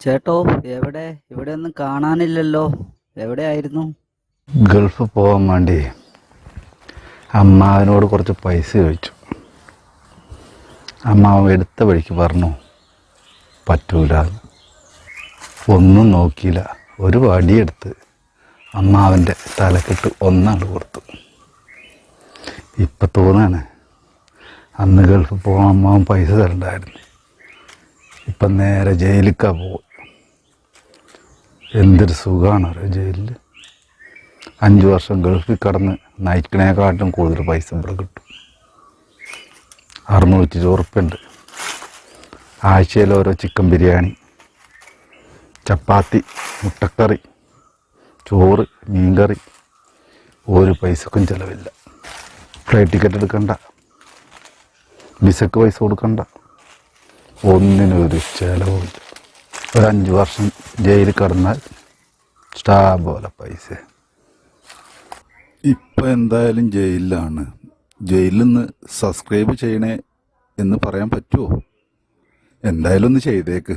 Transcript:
ചേട്ടോ, എവിടെ? ഇവിടെ ഒന്നും കാണാനില്ലല്ലോ. എവിടെയായിരുന്നു? ഗൾഫ് പോകാൻ വേണ്ടി അമ്മാവനോട് കുറച്ച് പൈസ ചോദിച്ചു. അമ്മാവൻ എടുത്ത വഴിക്ക് പറഞ്ഞു പറ്റൂല. ഒന്നും നോക്കിയില്ല, ഒരു വടിയെടുത്ത് അമ്മാവൻ്റെ തലക്കെട്ട് ഒന്നാണ്ട് കൊടുത്തു. ഇപ്പം തോന്നാണ് അന്ന് ഗൾഫ് പോകാൻ അമ്മാവൻ പൈസ തരണ്ടായിരുന്നു. ഇപ്പം നേരെ ജയിലിലേക്കാ പോകും. എന്തൊരു സുഖമാണ് അറിയാം ജയിലിൽ. 5 വർഷം ഗൾഫിൽ കടന്ന് നയിക്കണേക്കാട്ടും കൂടുതൽ പൈസ ഇവിടെ കിട്ടും. 620 ഉറുപ്പ്യുണ്ട്. ആഴ്ചയിൽ ഓരോ ചിക്കൻ ബിരിയാണി, ചപ്പാത്തി, മുട്ടക്കറി, ചോറ്, മീൻകറി. ഒരു പൈസക്കും ചിലവില്ല. ഫ്ലൈറ്റ് ടിക്കറ്റ് എടുക്കണ്ട, വിസക്ക് പൈസ കൊടുക്കണ്ട, ഒന്നിനും ഒരു ചിലവുമില്ല. ഒരു 5 വർഷം ജയിലിൽ കടന്നാൽ ഇഷ്ടം പോലെ പൈസ. ഇപ്പം എന്തായാലും ജയിലിലാണ്. ജയിലിൽ നിന്ന് സബ്സ്ക്രൈബ് ചെയ്യണേ എന്ന് പറയാൻ പറ്റുമോ? എന്തായാലും ഒന്ന് ചെയ്തേക്ക്.